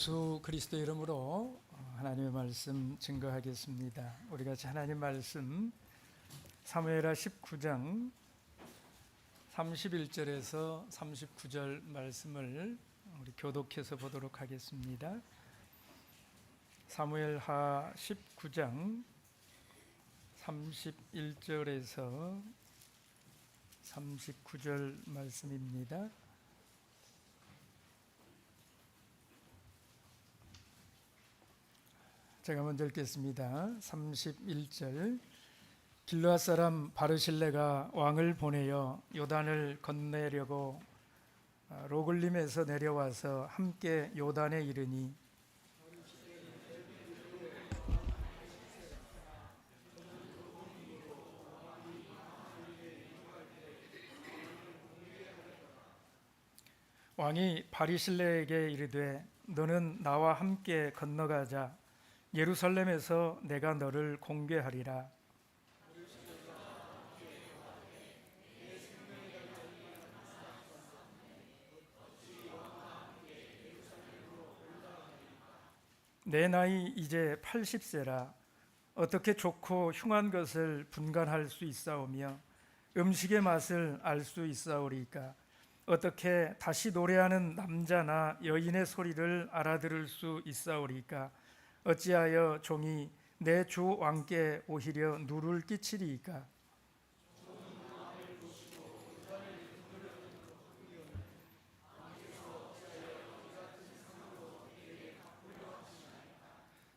예수 그리스도 이름으로 하나님의 말씀 증거하겠습니다. 우리 같이 하나님 말씀 사무엘하 19장 31절에서 39절 말씀을 우리 교독해서 보도록 하겠습니다. 사무엘하 19장 31절에서 39절 말씀입니다. 제가 먼저 읽겠습니다. 31절. 길르앗 사람 바르실레가 왕을 보내어 요단을 건너려고 로글림에서 내려와서 함께 요단에 이르니 왕이 바르실레에게 이르되 너는 나와 함께 건너가자. 예루살렘에서 내가 너를 공개하리라. 내 나이 이제 80세라. 어떻게 좋고 흉한 것을 분간할 수 있사오며 음식의 맛을 알 수 있사오리까? 어떻게 다시 노래하는 남자나 여인의 소리를 알아들을 수 있사오리까? 어찌하여 종이 내 주 왕께 오히려 누를 끼치리이까?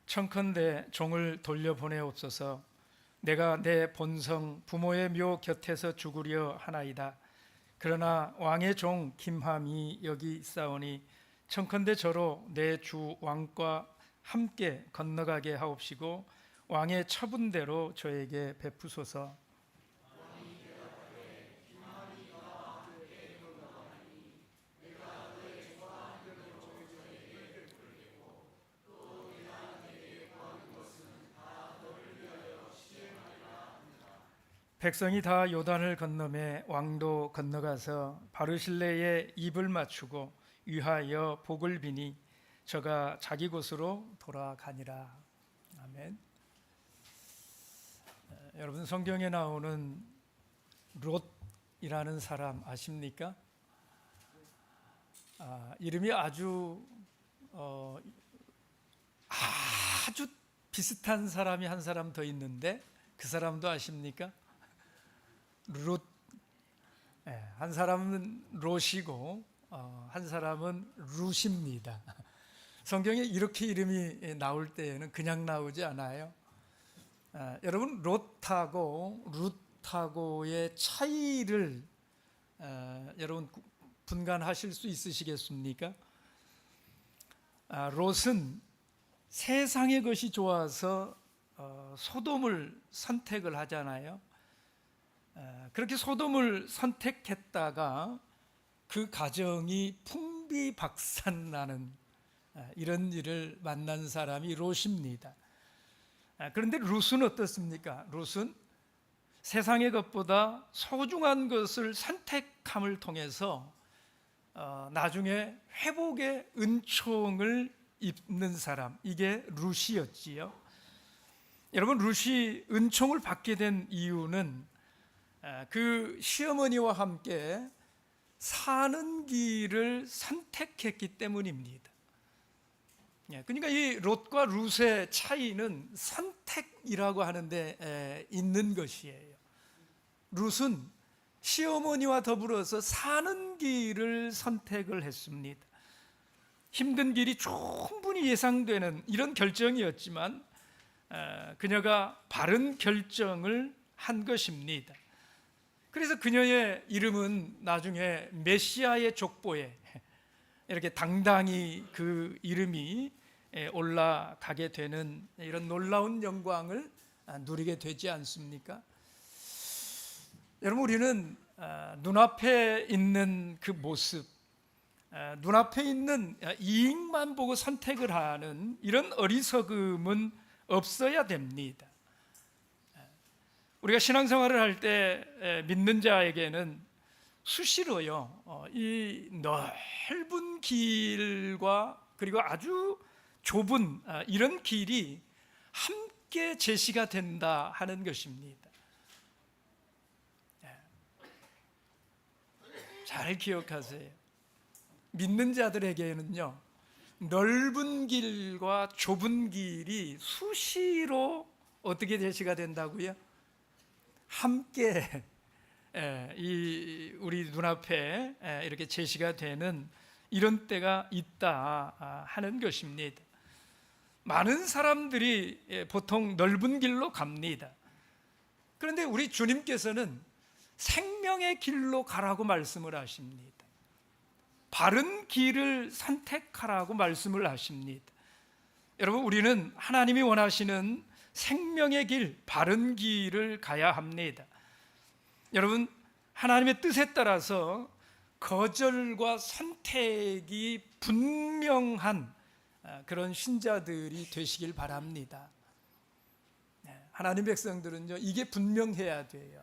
청컨대 종을 돌려보내옵소서. 내가 내 본성 부모의 묘 곁에서 죽으려 하나이다. 그러나 왕의 종 김함이 여기 있사오니 청컨대 저로 내 주 왕과 함께 건너가게 하옵시고 왕의 처분대로 저에게 베푸소서. 백성이 다 요단을 건너매 왕도 건너가서 바르실레의 입을 맞추고 위하여 복을 비니 저가 자기 곳으로 돌아가니라. 아멘. 여러분, 성경에 나오는 롯이라는 사람 아십니까? 이름이 아주 비슷한 사람이 한 사람 더 있는데 그 사람도 아십니까? 룻. 한 사람은 롯이고 한 사람은 룻입니다. 성경에 이렇게 이름이 나올 때에는 그냥 나오지 않아요. 여러분, 롯하고 룻하고의 차이를 여러분 분간하실 수 있으시겠습니까? 롯은 세상의 것이 좋아서 소돔을 선택을 하잖아요. 그렇게 소돔을 선택했다가 그 가정이 풍비박산나는 이런 일을 만난 사람이 롯입니다. 그런데 룻은 어떻습니까? 룻은 세상의 것보다 소중한 것을 선택함을 통해서 나중에 회복의 은총을 입는 사람, 이게 룻이었지요. 여러분, 룻이 은총을 받게 된 이유는 그 시어머니와 함께 사는 길을 선택했기 때문입니다. 그러니까 이 롯과 룻의 차이는 선택이라고 하는데 있는 것이에요. 룻은 시어머니와 더불어서 사는 길을 선택을 했습니다. 힘든 길이 충분히 예상되는 이런 결정이었지만 그녀가 바른 결정을 한 것입니다. 그래서 그녀의 이름은 나중에 메시아의 족보에 이렇게 당당히 그 이름이 올라가게 되는 이런 놀라운 영광을 누리게 되지 않습니까? 여러분, 우리는 눈앞에 있는 그 모습, 눈앞에 있는 이익만 보고 선택을 하는 이런 어리석음은 없어야 됩니다. 우리가 신앙생활을 할 때 믿는 자에게는 수시로요, 이 넓은 길과 그리고 아주 좁은 이런 길이 함께 제시가 된다 하는 것입니다. 잘 기억하세요. 믿는 자들에게는요, 넓은 길과 좁은 길이 수시로 어떻게 제시가 된다고요? 함께 우리 눈앞에 이렇게 제시가 되는 이런 때가 있다 하는 것입니다. 많은 사람들이 보통 넓은 길로 갑니다. 그런데 우리 주님께서는 생명의 길로 가라고 말씀을 하십니다. 바른 길을 선택하라고 말씀을 하십니다. 여러분, 우리는 하나님이 원하시는 생명의 길, 바른 길을 가야 합니다. 여러분, 하나님의 뜻에 따라서 거절과 선택이 분명한 그런 신자들이 되시길 바랍니다. 하나님 백성들은요, 이게 분명해야 돼요.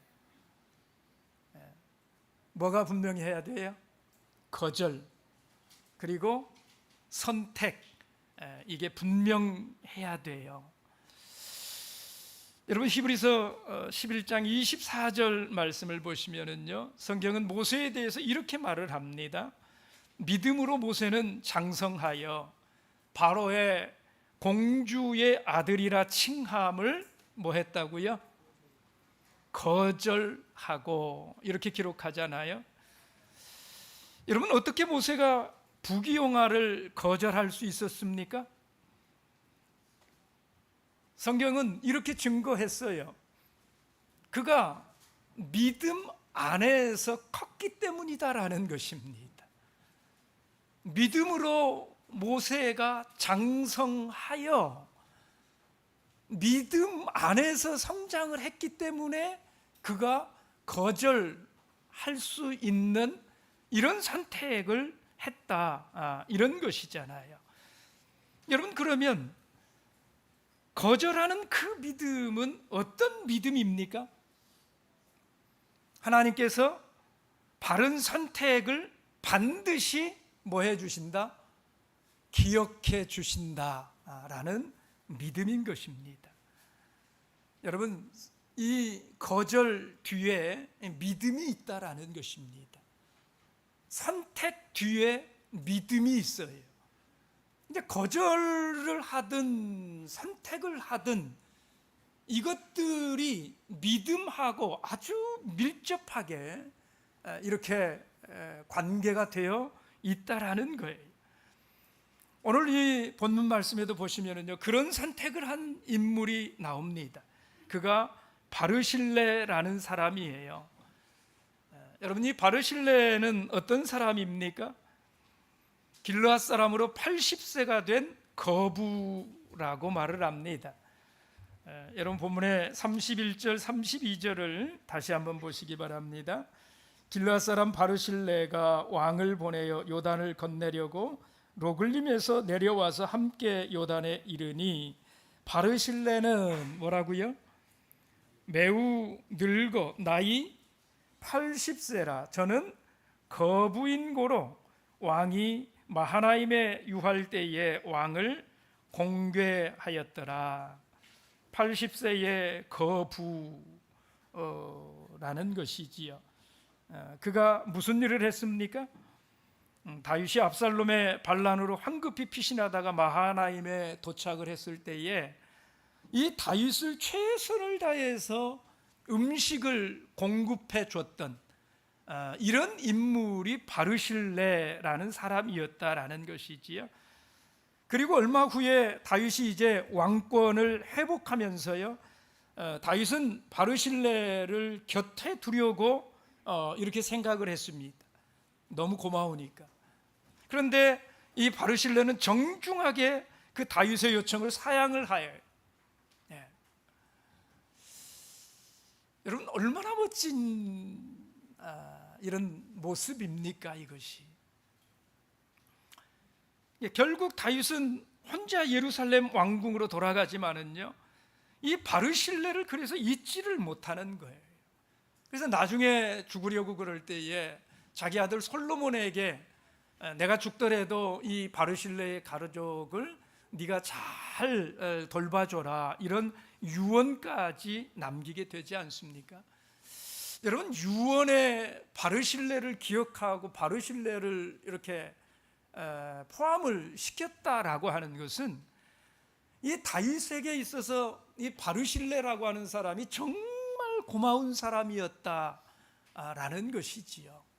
뭐가 분명해야 돼요? 거절 그리고 선택, 이게 분명해야 돼요. 여러분, 히브리서 11장 24절 말씀을 보시면은요, 성경은 모세에 대해서 이렇게 말을 합니다. 믿음으로 모세는 장성하여 바로의 공주의 아들이라 칭함을 뭐 했다고요? 거절하고, 이렇게 기록하잖아요. 여러분, 어떻게 모세가 부귀영화를 거절할 수 있었습니까? 성경은 이렇게 증거했어요. 그가 믿음 안에서 컸기 때문이다라는 것입니다. 믿음으로 모세가 장성하여 믿음 안에서 성장을 했기 때문에 그가 거절할 수 있는 이런 선택을 했다, 이런 것이잖아요. 여러분, 그러면 거절하는 그 믿음은 어떤 믿음입니까? 하나님께서 바른 선택을 반드시 뭐 해 주신다? 기억해 주신다라는 믿음인 것입니다. 여러분, 이 거절 뒤에 믿음이 있다라는 것입니다. 선택 뒤에 믿음이 있어요. 이제 거절을 하든 선택을 하든 이것들이 믿음하고 아주 밀접하게 이렇게 관계가 되어 있다라는 거예요. 오늘 이 본문 말씀에도 보시면은요, 그런 선택을 한 인물이 나옵니다. 그가 바르실레라는 사람이에요. 여러분, 이 바르실레는 어떤 사람입니까? 길르앗 사람으로 80세가 된 거부라고 말을 합니다. 여러분, 본문의 31절 32절을 다시 한번 보시기 바랍니다. 길르앗 사람 바르실레가 왕을 보내어 요단을 건네려고 로글림에서 내려와서 함께 요단에 이르니, 바르실레는 뭐라고요? 매우 늙어 나이 80세라 저는 거부인 고로 왕이 마하나임에 유할 때에 왕을 공궤하였더라. 80세의 거부라는 것이지요. 그가 무슨 일을 했습니까? 다윗이 압살롬의 반란으로 황급히 피신하다가 마하나임에 도착을 했을 때에 이 다윗을 최선을 다해서 음식을 공급해 줬던 이런 인물이 바르실레라는 사람이었다라는 것이지요. 그리고 얼마 후에 다윗이 이제 왕권을 회복하면서요, 다윗은 바르실레를 곁에 두려고 이렇게 생각을 했습니다. 너무 고마우니까. 그런데 이 바르실레는 정중하게 그 다윗의 요청을 사양을 하여요. 여러분, 얼마나 멋진 이런 모습입니까, 이것이. 결국 다윗은 혼자 예루살렘 왕궁으로 돌아가지만은요, 이 바르실레를 그래서 잊지를 못하는 거예요. 그래서 나중에 죽으려고 그럴 때에 자기 아들 솔로몬에게 내가 죽더라도 이 바르실레의 가족을 네가 잘 돌봐줘라, 이런 유언까지 남기게 되지 않습니까? 여러분, 유언에 바르실레를 기억하고 바르실레를 이렇게 포함을 시켰다라고 하는 것은 이 다윗에게 있어서 이 바르실레라고 하는 사람이 정말 고마운 사람이었다라는 것이지요.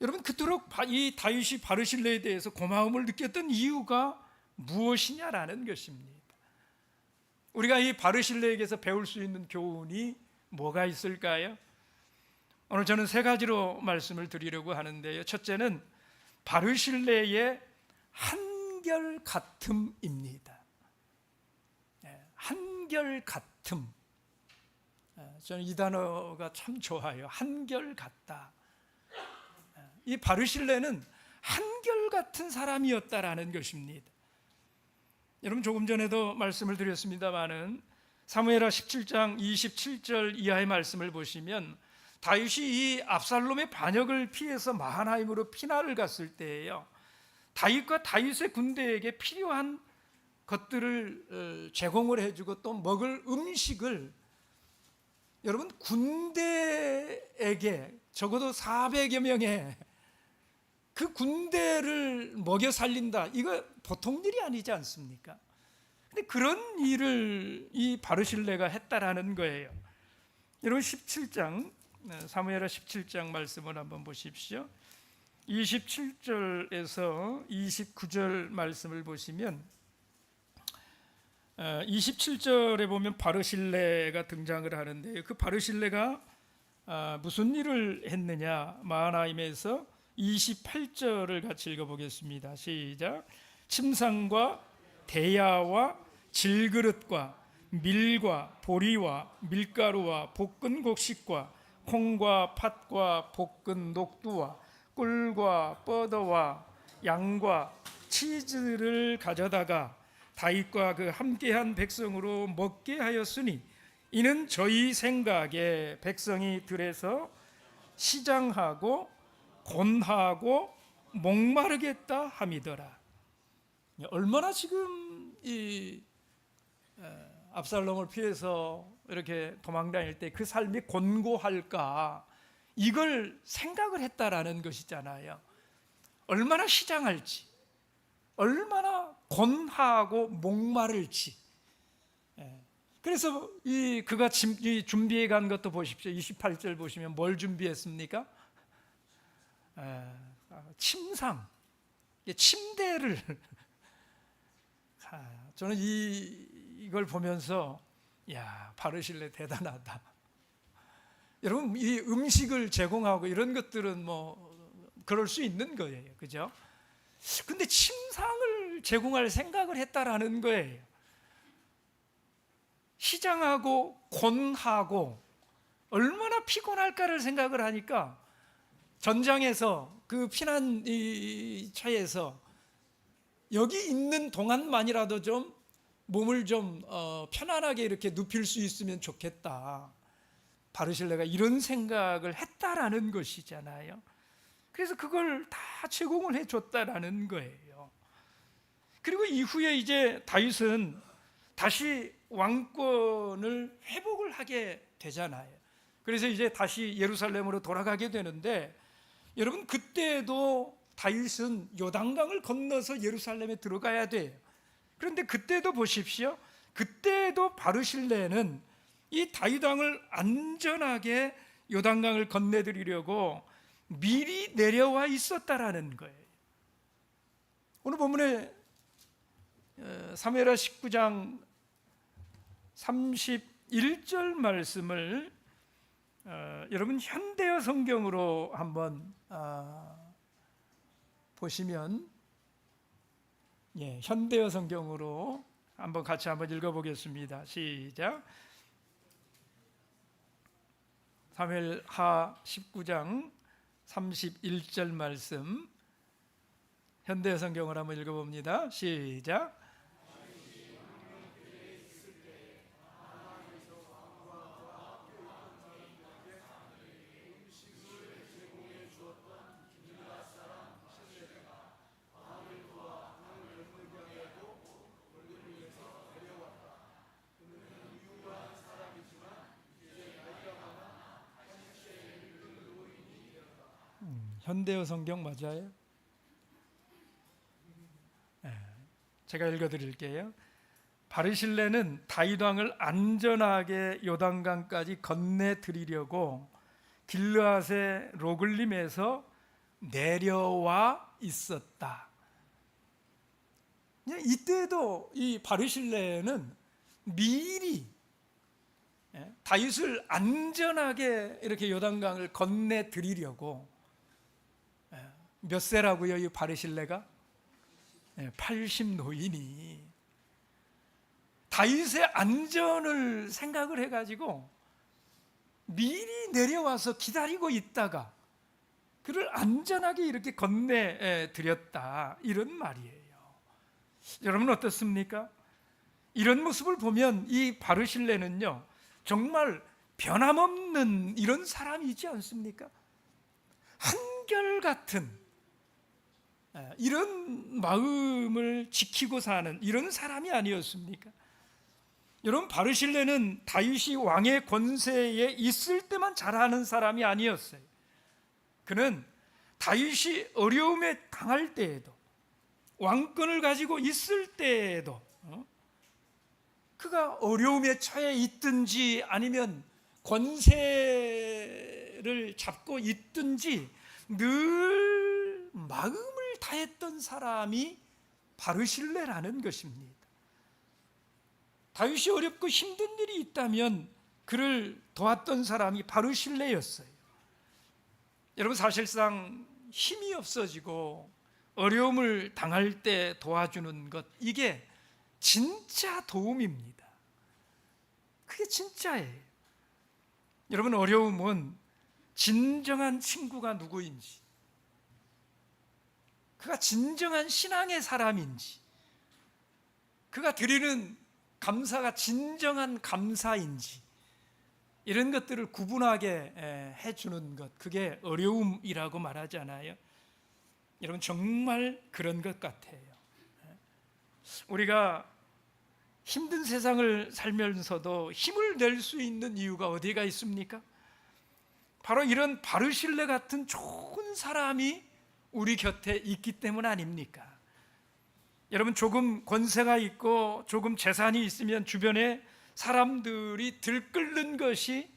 여러분, 그토록 이 다윗이 바르실레에 대해서 고마움을 느꼈던 이유가 무엇이냐라는 것입니다. 우리가 이 바르실레에게서 배울 수 있는 교훈이 뭐가 있을까요? 오늘 저는 세 가지로 말씀을 드리려고 하는데요. 첫째는 바르실레의 한결같음입니다. 한결같음. 저는 이 단어가 참 좋아요. 한결같다. 이 바르실레는 한결같은 사람이었다라는 것입니다. 여러분, 조금 전에도 말씀을 드렸습니다마는 사무엘하 17장 27절 이하의 말씀을 보시면 다윗이 이 압살롬의 반역을 피해서 마하나임으로 피난을 갔을 때에요, 다윗과 다윗의 군대에게 필요한 것들을 제공을 해주고 또 먹을 음식을 여러분 군대에게 적어도 400여 명의 그 군대를 먹여 살린다, 이거 보통 일이 아니지 않습니까? 근데 그런 일을 이 바르실레가 했다라는 거예요. 여러분, 17장 사무엘하 17장 말씀을 한번 보십시오. 27절에서 29절 말씀을 보시면 27절에 보면 바르실레가 등장을 하는데요. 그 바르실레가 무슨 일을 했느냐, 마하나임에서 28절을 같이 읽어보겠습니다. 시작. 침상과 대야와 질그릇과 밀과 보리와 밀가루와 볶은 곡식과 콩과 팥과 볶은 녹두와 꿀과 뻐더와 양과 치즈를 가져다가 다윗과 그 함께한 백성으로 먹게 하였으니 이는 저희 생각에 백성이 들에서 시장하고 곤하고 목마르겠다 함이더라. 얼마나 지금 이 압살롬을 피해서 이렇게 도망다닐 때 그 삶이 곤고할까, 이걸 생각을 했다라는 것이잖아요. 얼마나 시장할지, 얼마나 곤하고 목마를지. 그래서 그가 준비해 간 것도 보십시오. 28절 보시면 뭘 준비했습니까? 침상, 침대를. 저는 이걸 보면서 야, 바르실레 대단하다. 여러분, 이 음식을 제공하고 이런 것들은 뭐 그럴 수 있는 거예요, 그죠? 근데 침상을 제공할 생각을 했다라는 거예요. 시장하고 곤하고 얼마나 피곤할까를 생각을 하니까 전장에서 그 피난 처에서 여기 있는 동안만이라도 좀 몸을 좀 편안하게 이렇게 눕힐 수 있으면 좋겠다. 바르실레가 이런 생각을 했다라는 것이잖아요. 그래서 그걸 다 제공을 해줬다라는 거예요. 그리고 이후에 이제 다윗은 다시 왕권을 회복을 하게 되잖아요. 그래서 이제 다시 예루살렘으로 돌아가게 되는데, 여러분, 그때도 다윗은 요단강을 건너서 예루살렘에 들어가야 돼요. 그런데 그때도 보십시오. 그때도 바르실레는 이 다윗 왕을 안전하게 요단강을 건네드리려고 미리 내려와 있었다라는 거예요. 오늘 본문에 사무엘하 19장 31절 말씀을 여러분 현대어 성경으로 한번 보시면, 현대어 성경으로 한번 같이 한번 읽어보겠습니다. 시작. 사무엘하 19장 31절 말씀 현대어 성경을 한번 읽어봅니다. 시작. 현대어 성경 맞아요? 제가 읽어드릴게요. 바르실레는 다윗 왕을 안전하게 요단강까지 건네드리려고 길르앗의 로글림에서 내려와 있었다. 이때도 이 바르실레는 미리 다윗을 안전하게 이렇게 요단강을 건네드리려고, 몇 세라고요? 이 바르실레가 80 노인이 다윗의 안전을 생각을 해가지고 미리 내려와서 기다리고 있다가 그를 안전하게 이렇게 건네드렸다, 이런 말이에요. 여러분 어떻습니까? 이런 모습을 보면 이 바르실레는요 정말 변함없는 이런 사람이지 않습니까? 한결같은 이런 마음을 지키고 사는 이런 사람이 아니었습니까? 여러분, 바르실레는 다윗이 왕의 권세에 있을 때만 잘하는 사람이 아니었어요. 그는 다윗이 어려움에 당할 때에도, 왕권을 가지고 있을 때에도, 그가 어려움에 처해 있든지 아니면 권세를 잡고 있든지 늘 마음을 다했던 사람이 바르실레라는 것입니다. 다윗이 어렵고 힘든 일이 있다면 그를 도왔던 사람이 바르실레였어요. 여러분, 사실상 힘이 없어지고 어려움을 당할 때 도와주는 것, 이게 진짜 도움입니다. 그게 진짜예요. 여러분, 어려움은 진정한 친구가 누구인지, 그가 진정한 신앙의 사람인지, 그가 드리는 감사가 진정한 감사인지, 이런 것들을 구분하게 해주는 것, 그게 어려움이라고 말하잖아요. 여러분, 정말 그런 것 같아요. 우리가 힘든 세상을 살면서도 힘을 낼 수 있는 이유가 어디가 있습니까? 바로 이런 바르실레 같은 좋은 사람이 우리 곁에 있기 때문 아닙니까? 여러분, 조금 권세가 있고 조금 재산이 있으면 주변에 사람들이 들끓는 것이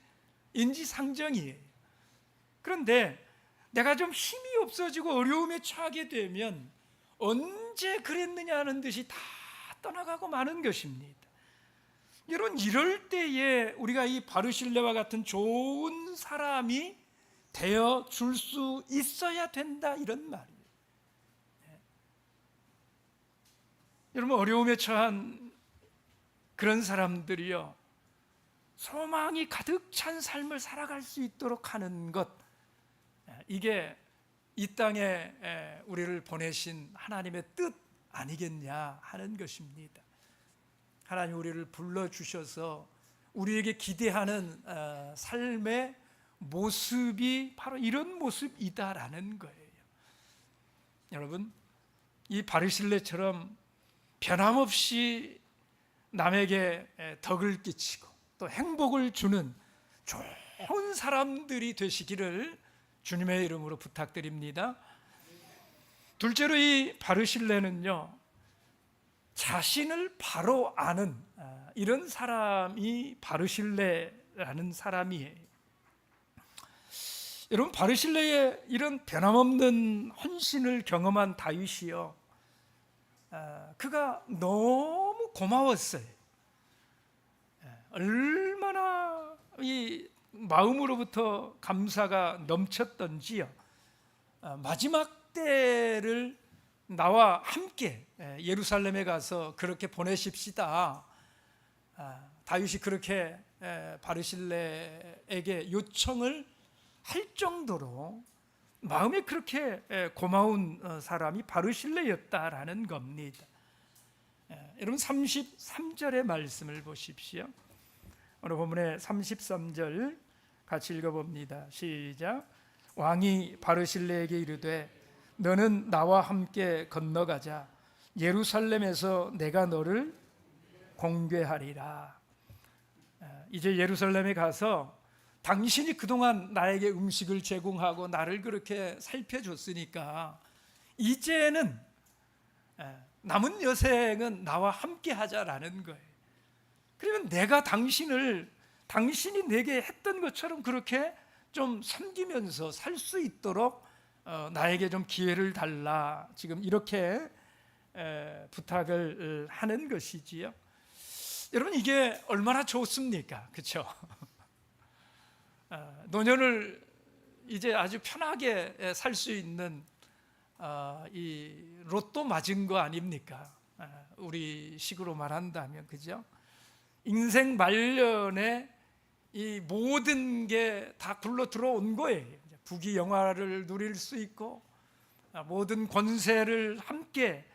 인지상정이에요. 그런데 내가 좀 힘이 없어지고 어려움에 처하게 되면 언제 그랬느냐는 듯이 다 떠나가고 마는 것입니다. 여러분, 이럴 때에 우리가 이 바르실레와 같은 좋은 사람이 되어 줄 수 있어야 된다, 이런 말이에요. 여러분, 어려움에 처한 그런 사람들이요, 소망이 가득 찬 삶을 살아갈 수 있도록 하는 것, 이게 이 땅에 우리를 보내신 하나님의 뜻 아니겠냐 하는 것입니다. 하나님 우리를 불러주셔서 우리에게 기대하는 삶의 모습이 바로 이런 모습이다라는 거예요. 여러분, 이 바르실레처럼 변함없이 남에게 덕을 끼치고 또 행복을 주는 좋은 사람들이 되시기를 주님의 이름으로 부탁드립니다. 둘째로, 이 바르실레는요, 자신을 바로 아는 이런 사람이 바르실레라는 사람이에요. 여러분, 바르실레의 이런 변함없는 헌신을 경험한 다윗이요, 그가 너무 고마웠어요. 얼마나 이 마음으로부터 감사가 넘쳤던지요, 마지막 때를 나와 함께 예루살렘에 가서 그렇게 보내십시다, 다윗이 그렇게 바르실레에게 요청을 할 정도로 마음에 그렇게 고마운 사람이 바르실레였다라는 겁니다. 여러분, 33절의 말씀을 보십시오. 오늘 본문의 33절 같이 읽어봅니다. 시작. 왕이 바르실레에게 이르되 너는 나와 함께 건너가자. 예루살렘에서 내가 너를 공개하리라. 이제 예루살렘에 가서 당신이 그동안 나에게 음식을 제공하고 나를 그렇게 살펴줬으니까 이제는 남은 여생은 나와 함께 하자라는 거예요. 그러면 내가 당신이 내게 했던 것처럼 그렇게 좀 섬기면서 살 수 있도록 나에게 좀 기회를 달라. 지금 이렇게 부탁을 하는 것이지요. 여러분, 이게 얼마나 좋습니까? 그렇죠? 노년을 이제 아주 편하게 살 수 있는 이 로또 맞은 거 아닙니까? 우리 식으로 말한다면, 그죠? 인생 말년에 이 모든 게 다 굴러 들어온 거예요. 부귀영화를 누릴 수 있고 모든 권세를 함께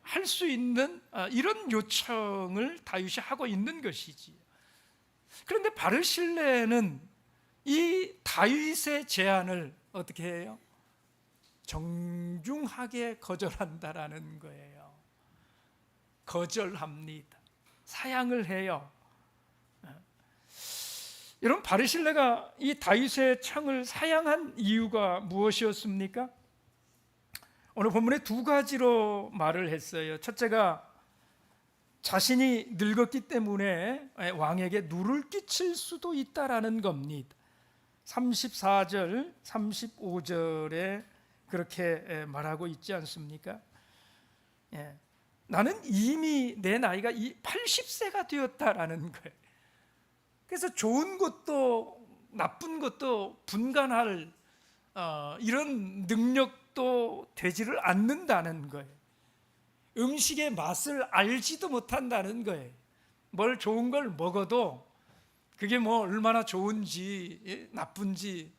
할 수 있는 이런 요청을 다윗이 하고 있는 것이지. 그런데 바르실레는 이 다윗의 제안을 어떻게 해요? 정중하게 거절한다라는 거예요. 거절합니다. 사양을 해요. 여러분, 바르실레가 이 다윗의 청을 사양한 이유가 무엇이었습니까? 오늘 본문에 두 가지로 말을 했어요. 첫째가 자신이 늙었기 때문에 왕에게 누를 끼칠 수도 있다라는 겁니다. 34절, 35절에 그렇게 말하고 있지 않습니까? 나는 이미 내 나이가 80세가 되었다라는 거예요. 그래서 좋은 것도 나쁜 것도 분간할 이런 능력도 되지를 않는다는 거예요. 음식의 맛을 알지도 못한다는 거예요. 뭘 좋은 걸 먹어도 그게 뭐 얼마나 좋은지 나쁜지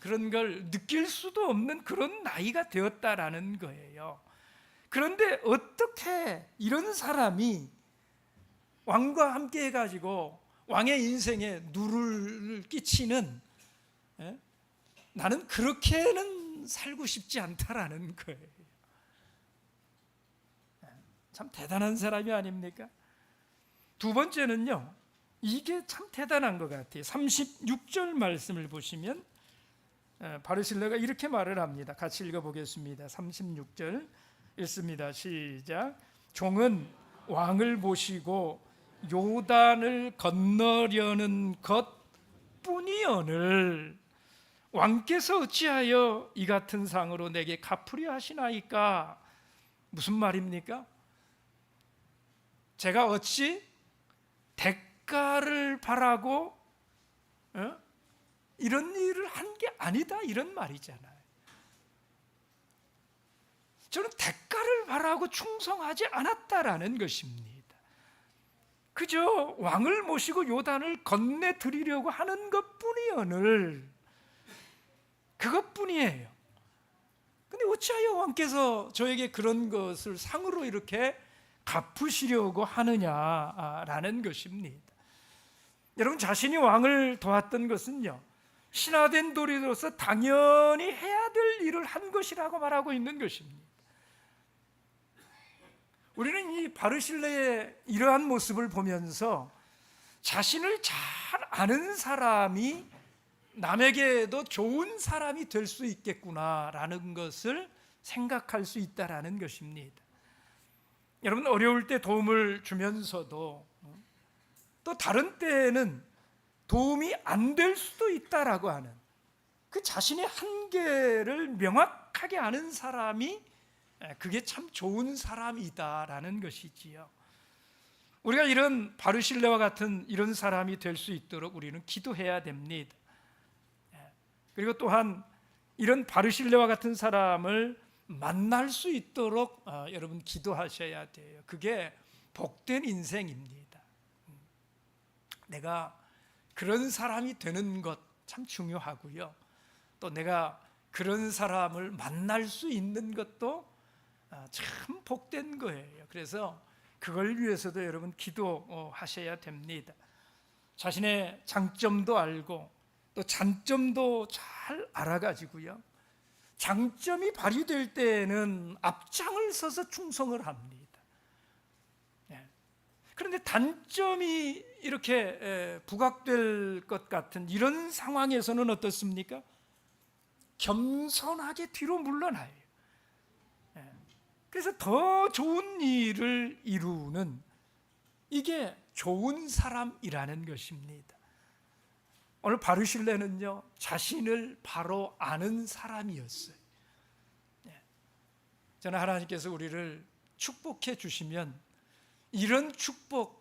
그런 걸 느낄 수도 없는 그런 나이가 되었다라는 거예요. 그런데 어떻게 이런 사람이 왕과 함께 해가지고 왕의 인생에 누를 끼치는, 나는 그렇게는 살고 싶지 않다라는 거예요. 참 대단한 사람이 아닙니까? 두 번째는요, 이게 참 대단한 것 같아요. 36절 말씀을 보시면 바르실레가 이렇게 말을 합니다. 같이 읽어보겠습니다. 36절 읽습니다. 시작. 종은 왕을 보시고 요단을 건너려는 것뿐이오늘 왕께서 어찌하여 이 같은 상으로 내게 갚으려 하시나이까? 무슨 말입니까? 제가 어찌 대가를 바라고 이런 일을 한 게 아니다, 이런 말이잖아요. 저는 대가를 바라고 충성하지 않았다라는 것입니다. 그저 왕을 모시고 요단을 건네드리려고 하는 것뿐이오늘, 그것뿐이에요. 근데 어찌하여 왕께서 저에게 그런 것을 상으로 이렇게 갚으시려고 하느냐라는 것입니다. 여러분, 자신이 왕을 도왔던 것은요, 신하된 도리로서 당연히 해야 될 일을 한 것이라고 말하고 있는 것입니다. 우리는 이 바르실레의 이러한 모습을 보면서 자신을 잘 아는 사람이 남에게도 좋은 사람이 될 수 있겠구나라는 것을 생각할 수 있다라는 것입니다. 여러분, 어려울 때 도움을 주면서도 또 다른 때에는 도움이 안 될 수도 있다라고 하는 그 자신의 한계를 명확하게 아는 사람이 그게 참 좋은 사람이다라는 것이지요. 우리가 이런 바르실레와 같은 이런 사람이 될 수 있도록 우리는 기도해야 됩니다. 그리고 또한 이런 바르실레와 같은 사람을 만날 수 있도록 여러분 기도하셔야 돼요. 그게 복된 인생입니다. 내가 그런 사람이 되는 것 참 중요하고요. 또 내가 그런 사람을 만날 수 있는 것도 참 복된 거예요. 그래서 그걸 위해서도 여러분 기도하셔야 됩니다. 자신의 장점도 알고 또 단점도 잘 알아가지고요, 장점이 발휘될 때에는 앞장을 서서 충성을 합니다. 그런데 단점이 이렇게 부각될 것 같은 이런 상황에서는 어떻습니까? 겸손하게 뒤로 물러나요. 그래서 더 좋은 일을 이루는, 이게 좋은 사람이라는 것입니다. 오늘 바르실레는요, 자신을 바로 아는 사람이었어요. 저는 하나님께서 우리를 축복해 주시면 이런 축복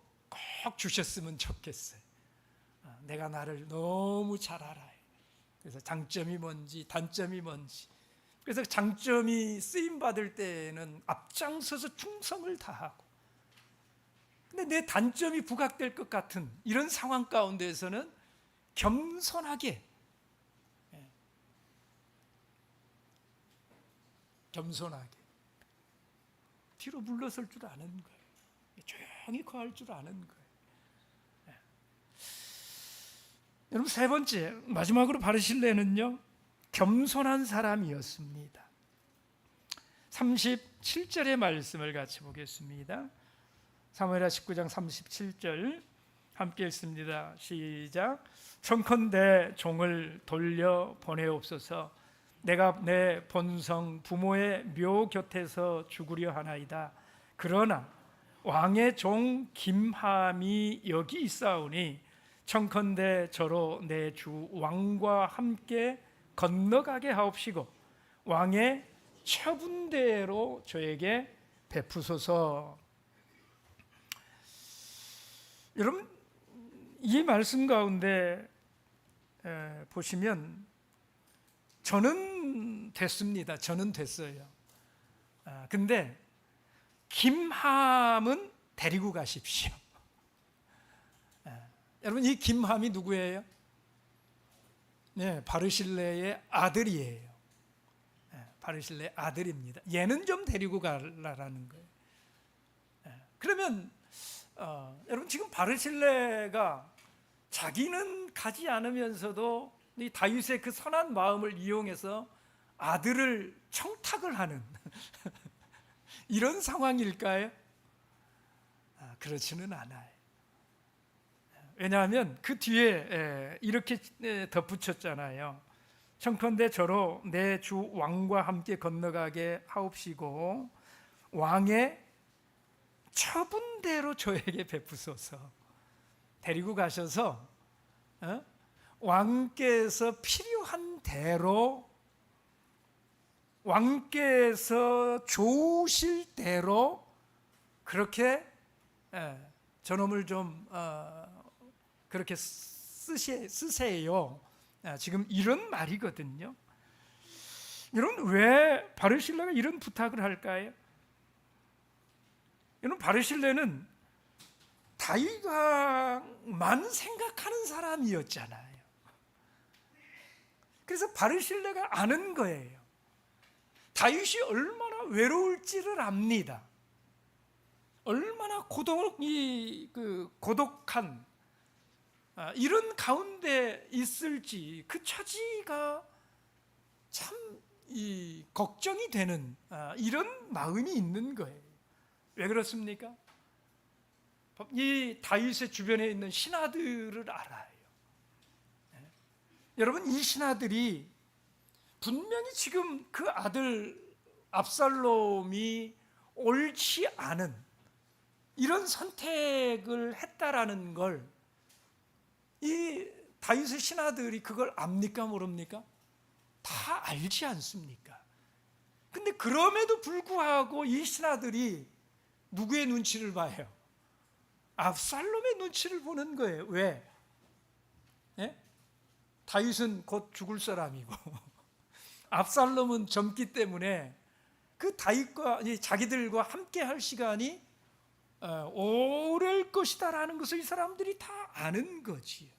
꼭 주셨으면 좋겠어요. 내가 나를 너무 잘 알아요. 그래서 장점이 뭔지 단점이 뭔지, 그래서 장점이 쓰임 받을 때에는 앞장서서 충성을 다하고, 근데 내 단점이 부각될 것 같은 이런 상황 가운데에서는 겸손하게 뒤로 물러설 줄 아는 거예요. 조용히 거할 줄 아는 거예요. 여러분, 세 번째, 마지막으로 바르실레는요, 겸손한 사람이었습니다. 37절의 말씀을 같이 보겠습니다. 사무엘하 19장 37절 함께 읽습니다. 시작. 청컨대 종을 돌려 보내옵소서. 내가 내 본성 부모의 묘 곁에서 죽으려 하나이다. 그러나 왕의 종 김함이 여기 있사오니 청컨대 저로 내 주 왕과 함께 건너가게 하옵시고 왕의 처분대로 저에게 베푸소서. 여러분, 이 말씀 가운데 보시면 저는 됐습니다. 저는 됐어요. 근데 김함은 데리고 가십시오. 여러분, 이 김함이 누구예요? 네, 바르실레의 아들이에요. 바르실레의 아들입니다. 얘는 좀 데리고 가라라는 거예요. 그러면 여러분, 지금 바르실레가 자기는 가지 않으면서도 이 다윗의 그 선한 마음을 이용해서 아들을 청탁을 하는 이런 상황일까요? 그렇지는 않아요. 왜냐하면 그 뒤에 이렇게 덧붙였잖아요. 청컨대 저로 내 주 왕과 함께 건너가게 하옵시고 왕의 처분대로 저에게 베푸소서. 데리고 가셔서 왕께서 필요한 대로, 왕께서 좋으실 대로 그렇게 저놈을 좀 그렇게 쓰세요. 지금 이런 말이거든요. 여러분, 왜 바르실레가 이런 부탁을 할까요? 여러분, 바르실레는 다윗 왕만 생각하는 사람이었잖아요. 그래서 바르실레가 아는 거예요. 다윗이 얼마나 외로울지를 압니다. 얼마나 고독한 이런 가운데 있을지 그 처지가 참 걱정이 되는 이런 마음이 있는 거예요. 왜 그렇습니까? 이 다윗의 주변에 있는 신하들을 알아요. 여러분, 이 신하들이 분명히 지금 그 아들 압살롬이 옳지 않은 이런 선택을 했다라는 걸 이 다윗의 신하들이 그걸 압니까 모릅니까? 다 알지 않습니까? 근데 그럼에도 불구하고 이 신하들이 누구의 눈치를 봐요? 압살롬의 눈치를 보는 거예요. 왜? 다윗은 곧 죽을 사람이고 압살롬은 젊기 때문에 그 다윗과 자기들과 함께 할 시간이 오래일 것이다라는 것을 이 사람들이 다 아는 거지요.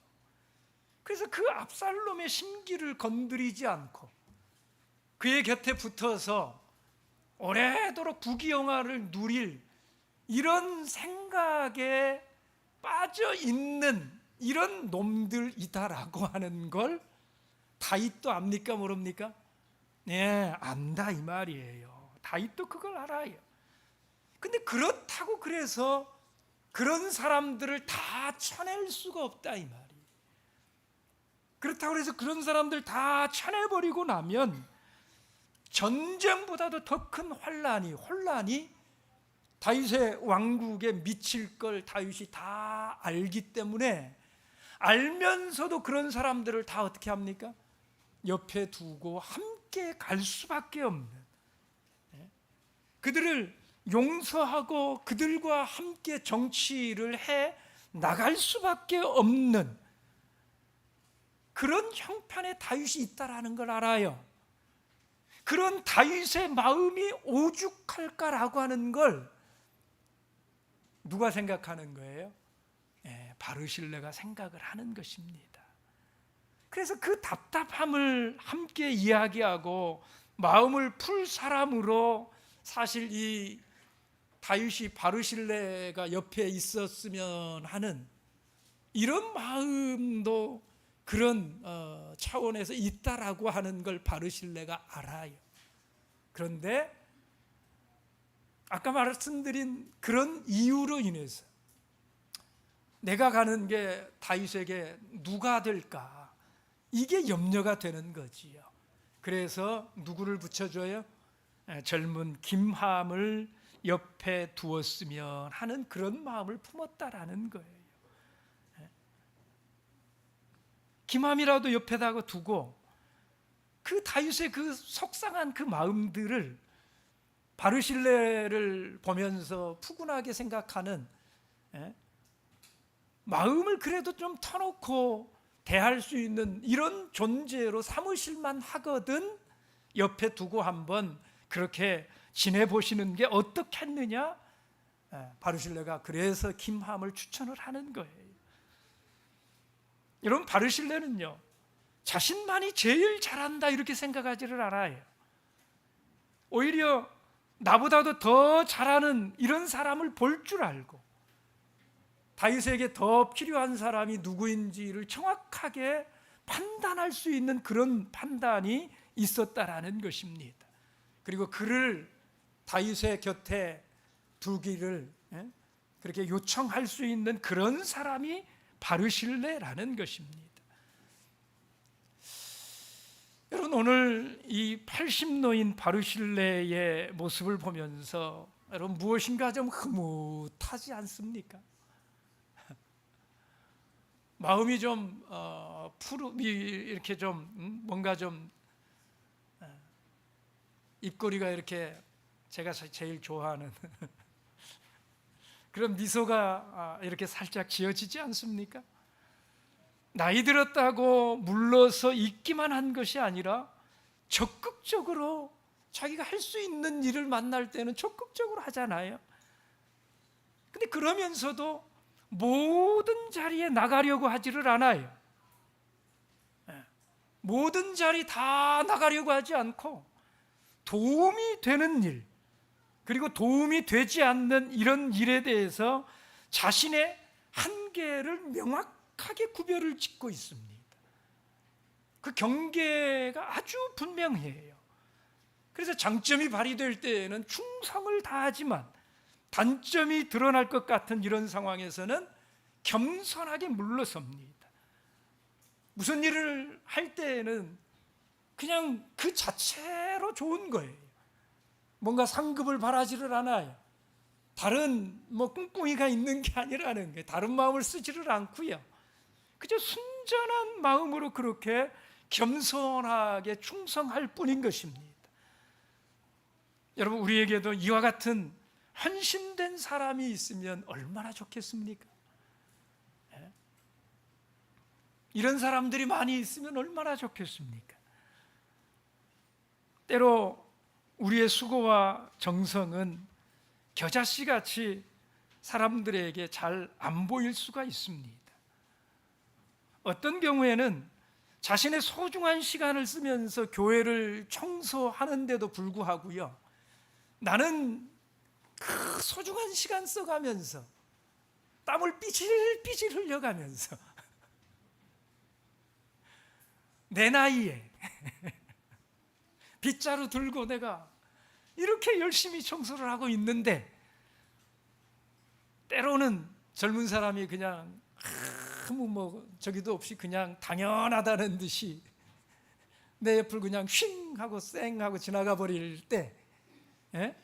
그래서 그 압살롬의 심기를 건드리지 않고 그의 곁에 붙어서 오래도록 부귀영화를 누릴 이런 생각에 빠져 있는 이런 놈들이다라고 하는 걸 다윗도 압니까 모릅니까? 네, 안다 이 말이에요. 다윗도 그걸 알아요. 근데 그렇다고 그래서 그런 사람들을 다 쳐낼 수가 없다 이 말이에요. 그렇다고 해서 그런 사람들 다 쳐내버리고 나면 전쟁보다도 더 큰 혼란이 다윗의 왕국에 미칠 걸 다윗이 다 알기 때문에, 알면서도 그런 사람들을 다 어떻게 합니까? 옆에 두고 함께 갈 수밖에 없는, 그들을 용서하고 그들과 함께 정치를 해 나갈 수밖에 없는 그런 형편에 다윗이 있다라는 걸 알아요. 그런 다윗의 마음이 오죽할까라고 하는 걸 누가 생각하는 거예요? 바르실레가 생각을 하는 것입니다. 그래서 그 답답함을 함께 이야기하고 마음을 풀 사람으로, 사실 이 다윗이 바르실레가 옆에 있었으면 하는 이런 마음도 그런 차원에서 있다라고 하는 걸 바르실레가 알아요. 그런데 아까 말씀드린 그런 이유로 인해서 내가 가는 게 다윗에게 누가 될까, 이게 염려가 되는 거지요. 그래서 누구를 붙여줘요? 젊은 김함을 옆에 두었으면 하는 그런 마음을 품었다라는 거예요. 김함이라도 옆에다가 두고 그 다윗의 그 속상한 그 마음들을 바르실레를 보면서 푸근하게 생각하는 마음을 그래도 좀 터놓고 대할 수 있는 이런 존재로 삼으실만 하거든 옆에 두고 한번 그렇게 지내보시는 게 어떻겠느냐. 바르실레가 그래서 김함을 추천을 하는 거예요. 여러분, 바르실레는요, 자신만이 제일 잘한다 이렇게 생각하지를 않아요. 오히려 나보다도 더 잘하는 이런 사람을 볼 줄 알고 다윗에게 더 필요한 사람이 누구인지를 정확하게 판단할 수 있는 그런 판단이 있었다라는 것입니다. 그리고 그를 다윗의 곁에 두기를 그렇게 요청할 수 있는 그런 사람이 바르실레라는 것입니다. 여러분, 오늘 이 80노인 바르실레의 모습을 보면서 여러분 무엇인가 좀 흐뭇하지 않습니까? 마음이 좀 이렇게 좀 뭔가 좀 입꼬리가 이렇게 제가 제일 좋아하는 그런 미소가 이렇게 살짝 지어지지 않습니까? 나이 들었다고 물러서 있기만 한 것이 아니라 적극적으로 자기가 할 수 있는 일을 만날 때는 적극적으로 하잖아요. 근데 그러면서도 모든 자리에 나가려고 하지를 않아요. 모든 자리 다 나가려고 하지 않고 도움이 되는 일, 그리고 도움이 되지 않는 이런 일에 대해서 자신의 한계를 명확하게 구별을 짓고 있습니다. 그 경계가 아주 분명해요. 그래서 장점이 발휘될 때에는 충성을 다하지만 단점이 드러날 것 같은 이런 상황에서는 겸손하게 물러섭니다. 무슨 일을 할 때에는 그냥 그 자체로 좋은 거예요. 뭔가 상급을 바라지를 않아요. 다른 꿍꿍이가 있는 게 아니라는 거예요. 다른 마음을 쓰지를 않고요. 그저 순전한 마음으로 그렇게 겸손하게 충성할 뿐인 것입니다. 여러분, 우리에게도 이와 같은 헌신된 사람이 있으면 얼마나 좋겠습니까? 이런 사람들이 많이 있으면 얼마나 좋겠습니까? 때로 우리의 수고와 정성은 겨자씨같이 사람들에게 잘 안 보일 수가 있습니다. 어떤 경우에는 자신의 소중한 시간을 쓰면서 교회를 청소하는데도 불구하고요, 나는 그 소중한 시간 써가면서 땀을 삐질삐질 흘려가면서 내 나이에 빗자루 들고 내가 이렇게 열심히 청소를 하고 있는데 때로는 젊은 사람이 그냥 아무 저기도 없이 그냥 당연하다는 듯이 내 옆을 그냥 휙 하고 쌩 하고 지나가 버릴 때, 예?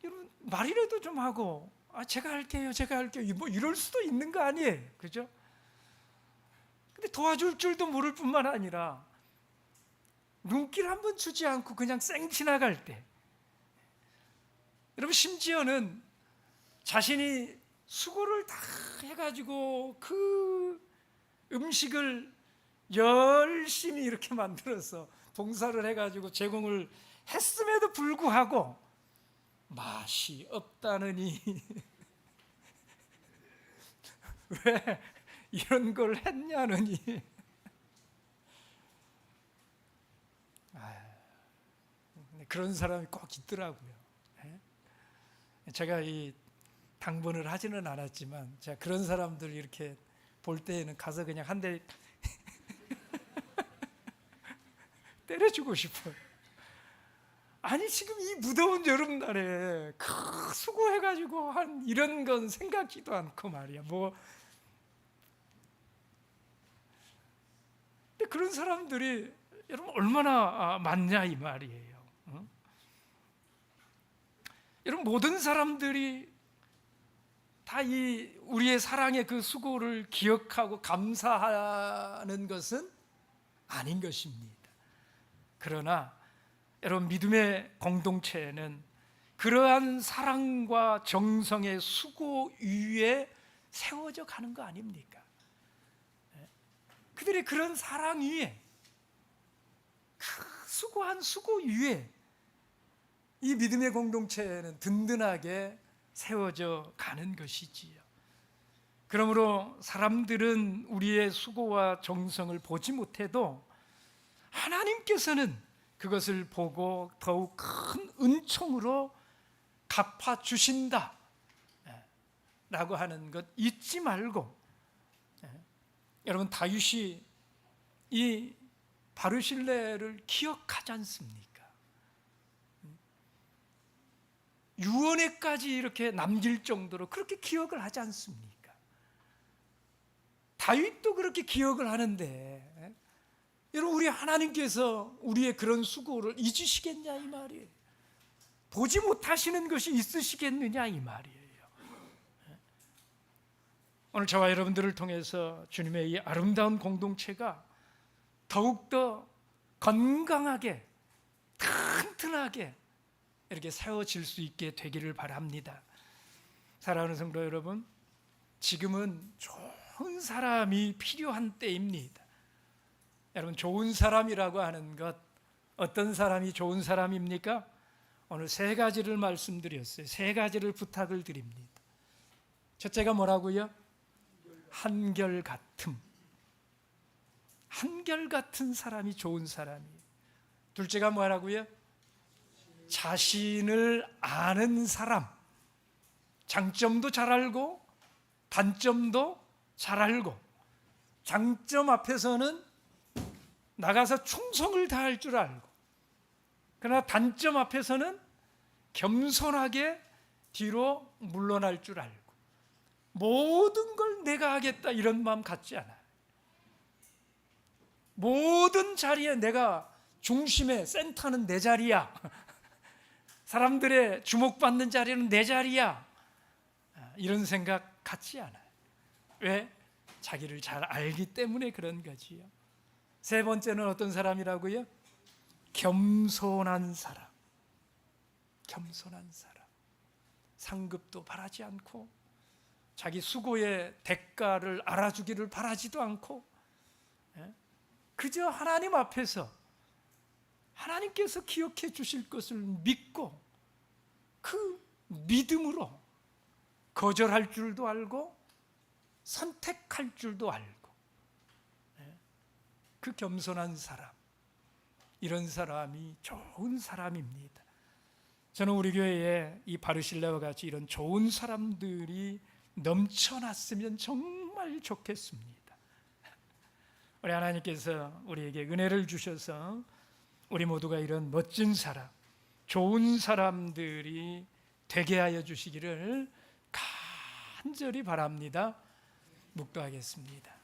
여러분 말이라도 좀 하고, 제가 할게요, 제가 할게요, 뭐 이럴 수도 있는 거 아니에요, 그죠? 근데 도와줄 줄도 모를 뿐만 아니라 눈길 한번 주지 않고 그냥 쌩 지나갈 때, 여러분 심지어는 자신이 수고를 다 해가지고 그 음식을 열심히 이렇게 만들어서 봉사를 해가지고 제공을 했음에도 불구하고 맛이 없다느니 왜 이런 걸 했냐느니, 그런 사람이 꼭 있더라고요. 제가 이 당번을 하지는 않았지만 제가 그런 사람들 이렇게 볼 때에는 가서 그냥 한 대 때려주고 싶어요. 아니 지금 이 무더운 여름날에 수고해가지고 한 이런 건 생각지도 않고 말이야. 근데 그런 사람들이 여러분 얼마나 많냐 이 말이에요. 여러분 모든 사람들이 다 이 우리의 사랑의 그 수고를 기억하고 감사하는 것은 아닌 것입니다. 그러나 여러분 믿음의 공동체에는 그러한 사랑과 정성의 수고 위에 세워져 가는 거 아닙니까? 그들의 그런 사랑 위에, 그 수고한 수고 위에 이 믿음의 공동체는 든든하게 세워져 가는 것이지요. 그러므로 사람들은 우리의 수고와 정성을 보지 못해도 하나님께서는 그것을 보고 더욱 큰 은총으로 갚아주신다 라고 하는 것 잊지 말고, 여러분 다윗이 이 바르실레를 기억하지 않습니까? 유언에까지 이렇게 남길 정도로 그렇게 기억을 하지 않습니까? 다윗도 그렇게 기억을 하는데 여러분 우리 하나님께서 우리의 그런 수고를 잊으시겠냐 이 말이에요. 보지 못하시는 것이 있으시겠느냐 이 말이에요. 오늘 저와 여러분들을 통해서 주님의 이 아름다운 공동체가 더욱더 건강하게 튼튼하게 이렇게 세워질 수 있게 되기를 바랍니다. 사랑하는 성도 여러분, 지금은 좋은 사람이 필요한 때입니다. 여러분 좋은 사람이라고 하는 것, 어떤 사람이 좋은 사람입니까? 오늘 세 가지를 말씀드렸어요. 세 가지를 부탁을 드립니다. 첫째가 뭐라고요? 한결같음. 한결같은 사람이 좋은 사람이에요. 둘째가 뭐라고요? 자신을 아는 사람. 장점도 잘 알고 단점도 잘 알고, 장점 앞에서는 나가서 충성을 다할 줄 알고, 그러나 단점 앞에서는 겸손하게 뒤로 물러날 줄 알고, 모든 걸 내가 하겠다 이런 마음 갖지 않아요. 모든 자리에 내가 중심에 센터는 내 자리야, 사람들의 주목받는 자리는 내 자리야, 이런 생각 갖지 않아요. 왜? 자기를 잘 알기 때문에 그런 거지요. 세 번째는 어떤 사람이라고요? 겸손한 사람. 겸손한 사람. 상급도 바라지 않고 자기 수고의 대가를 알아주기를 바라지도 않고, 그저 하나님 앞에서 하나님께서 기억해 주실 것을 믿고 그 믿음으로 거절할 줄도 알고 선택할 줄도 알고, 그 겸손한 사람, 이런 사람이 좋은 사람입니다. 저는 우리 교회에 이 바르실레와 같이 이런 좋은 사람들이 넘쳐났으면 정말 좋겠습니다. 우리 하나님께서 우리에게 은혜를 주셔서 우리 모두가 이런 멋진 사람, 좋은 사람들이 되게 하여 주시기를 간절히 바랍니다. 묵도하겠습니다.